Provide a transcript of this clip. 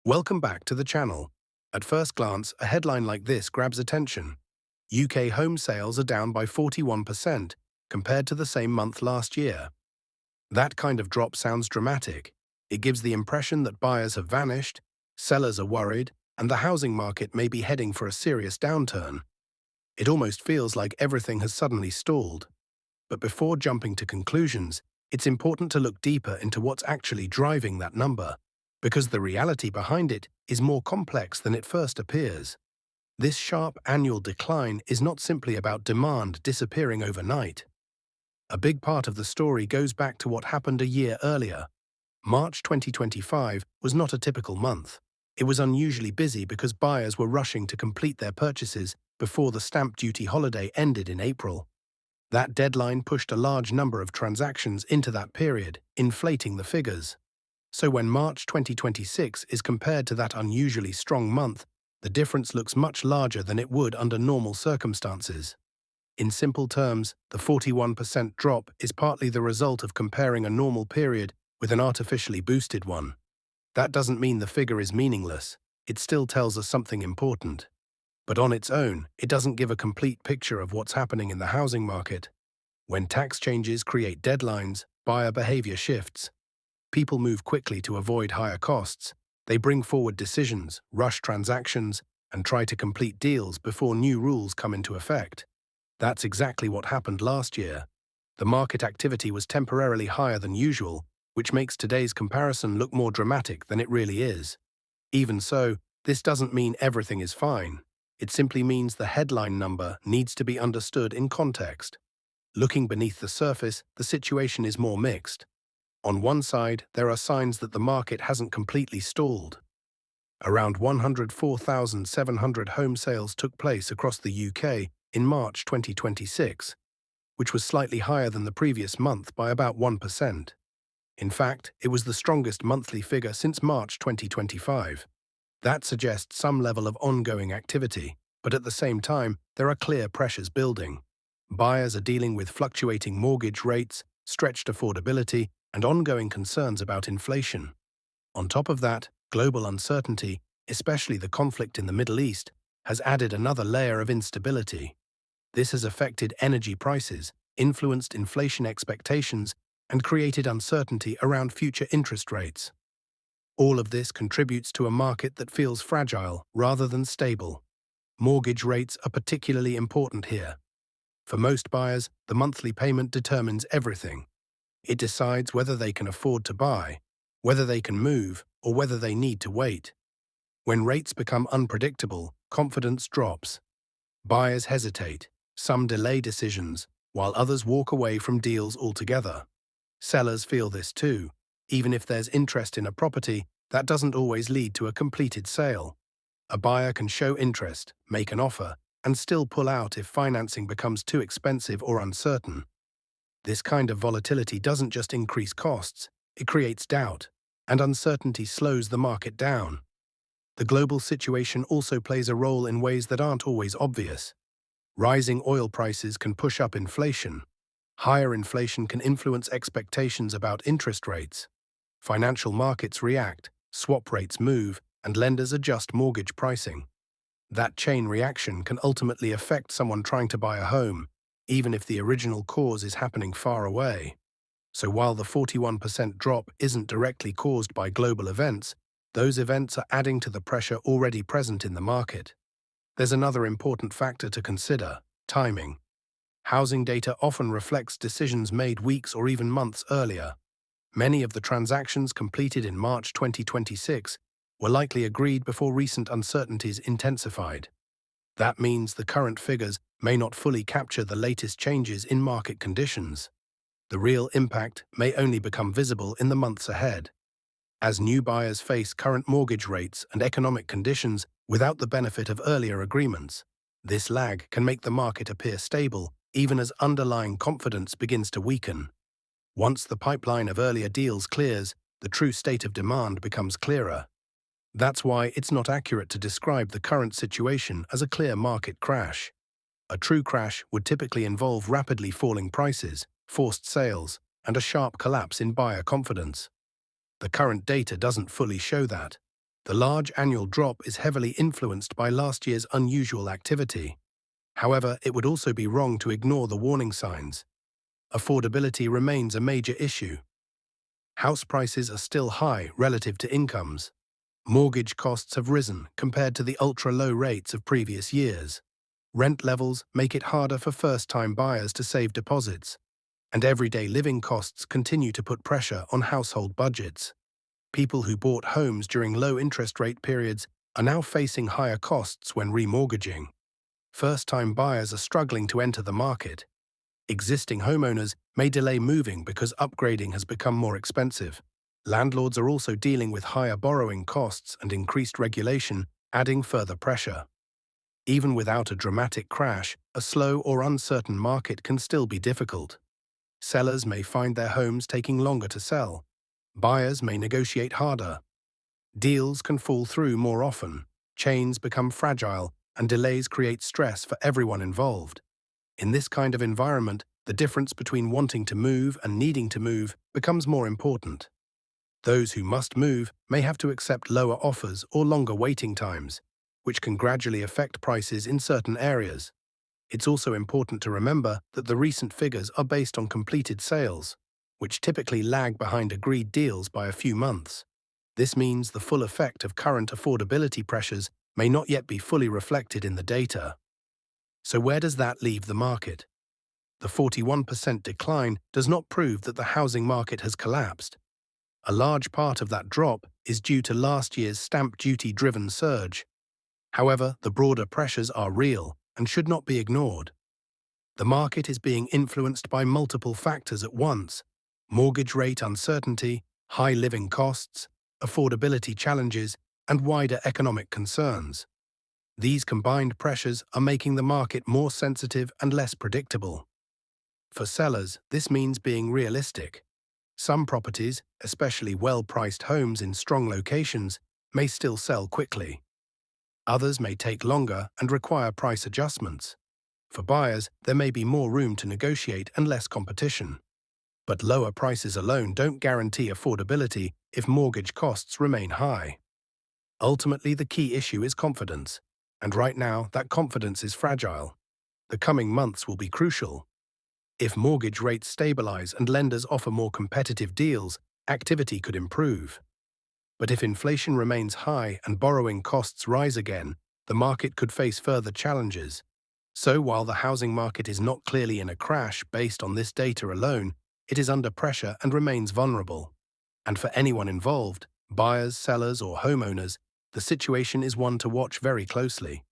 Welcome back to the channel. At first glance, a headline like this grabs attention. UK home sales are down by 41% compared to the same month last year. That kind of drop sounds dramatic. It gives the impression that buyers have vanished, sellers are worried, and the housing market may be heading for a serious downturn. It almost feels like everything has suddenly stalled. But before jumping to conclusions, it's important to look deeper into what's actually driving that number, because the reality behind it is more complex than it first appears. This sharp annual decline is not simply about demand disappearing overnight. A big part of the story goes back to what happened a year earlier. March 2025 was not a typical month. It was unusually busy because buyers were rushing to complete their purchases before the stamp duty holiday ended in April. That deadline pushed a large number of transactions into that period, inflating the figures. So when March 2026 is compared to that unusually strong month, the difference looks much larger than it would under normal circumstances. In simple terms, the 41% drop is partly the result of comparing a normal period with an artificially boosted one. That doesn't mean the figure is meaningless. It still tells us something important. But on its own, it doesn't give a complete picture of what's happening in the housing market. When tax changes create deadlines, buyer behavior shifts. People move quickly to avoid higher costs. They bring forward decisions, rush transactions, and try to complete deals before new rules come into effect. That's exactly what happened last year. The market activity was temporarily higher than usual, which makes today's comparison look more dramatic than it really is. Even so, this doesn't mean everything is fine. It simply means the headline number needs to be understood in context. Looking beneath the surface, the situation is more mixed. On one side, there are signs that the market hasn't completely stalled. Around 104,700 home sales took place across the UK in March 2026, which was slightly higher than the previous month by about 1%. In fact, it was the strongest monthly figure since March 2025. That suggests some level of ongoing activity, but at the same time, there are clear pressures building. Buyers are dealing with fluctuating mortgage rates, stretched affordability, and ongoing concerns about inflation. On top of that, global uncertainty, especially the conflict in the Middle East, has added another layer of instability. This has affected energy prices, influenced inflation expectations, and created uncertainty around future interest rates. All of this contributes to a market that feels fragile rather than stable. Mortgage rates are particularly important here. For most buyers, the monthly payment determines everything. It decides whether they can afford to buy, whether they can move, or whether they need to wait. When rates become unpredictable, confidence drops. Buyers hesitate, some delay decisions, while others walk away from deals altogether. Sellers feel this too. Even if there's interest in a property, that doesn't always lead to a completed sale. A buyer can show interest, make an offer, and still pull out if financing becomes too expensive or uncertain. This kind of volatility doesn't just increase costs, it creates doubt, and uncertainty slows the market down. The global situation also plays a role in ways that aren't always obvious. Rising oil prices can push up inflation. Higher inflation can influence expectations about interest rates. Financial markets react, swap rates move, and lenders adjust mortgage pricing. That chain reaction can ultimately affect someone trying to buy a home, even if the original cause is happening far away. So while the 41% drop isn't directly caused by global events, those events are adding to the pressure already present in the market. There's another important factor to consider: timing. Housing data often reflects decisions made weeks or even months earlier. Many of the transactions completed in March 2026 were likely agreed before recent uncertainties intensified. That means the current figures may not fully capture the latest changes in market conditions. The real impact may only become visible in the months ahead. As new buyers face current mortgage rates and economic conditions without the benefit of earlier agreements, this lag can make the market appear stable even as underlying confidence begins to weaken. Once the pipeline of earlier deals clears, the true state of demand becomes clearer. That's why it's not accurate to describe the current situation as a clear market crash. A true crash would typically involve rapidly falling prices, forced sales, and a sharp collapse in buyer confidence. The current data doesn't fully show that. The large annual drop is heavily influenced by last year's unusual activity. However, it would also be wrong to ignore the warning signs. Affordability remains a major issue. House prices are still high relative to incomes. Mortgage costs have risen compared to the ultra-low rates of previous years. Rent levels make it harder for first-time buyers to save deposits, and everyday living costs continue to put pressure on household budgets. People who bought homes during low interest rate periods are now facing higher costs when remortgaging. First-time buyers are struggling to enter the market. Existing homeowners may delay moving because upgrading has become more expensive. Landlords are also dealing with higher borrowing costs and increased regulation, adding further pressure. Even without a dramatic crash, a slow or uncertain market can still be difficult. Sellers may find their homes taking longer to sell. Buyers may negotiate harder. Deals can fall through more often. Chains become fragile, and delays create stress for everyone involved. In this kind of environment, the difference between wanting to move and needing to move becomes more important. Those who must move may have to accept lower offers or longer waiting times, which can gradually affect prices in certain areas. It's also important to remember that the recent figures are based on completed sales, which typically lag behind agreed deals by a few months. This means the full effect of current affordability pressures may not yet be fully reflected in the data. So where does that leave the market? The 41% decline does not prove that the housing market has collapsed. A large part of that drop is due to last year's stamp duty-driven surge. However, the broader pressures are real and should not be ignored. The market is being influenced by multiple factors at once: mortgage rate uncertainty, high living costs, affordability challenges, and wider economic concerns. These combined pressures are making the market more sensitive and less predictable. For sellers, this means being realistic. Some properties, especially well-priced homes in strong locations, may still sell quickly. Others may take longer and require price adjustments. For buyers, there may be more room to negotiate and less competition. But lower prices alone don't guarantee affordability if mortgage costs remain high. Ultimately, the key issue is confidence. And right now, that confidence is fragile. The coming months will be crucial. If mortgage rates stabilize and lenders offer more competitive deals, activity could improve. But if inflation remains high and borrowing costs rise again, the market could face further challenges. So while the housing market is not clearly in a crash based on this data alone, it is under pressure and remains vulnerable. And for anyone involved, buyers, sellers, or homeowners, the situation is one to watch very closely.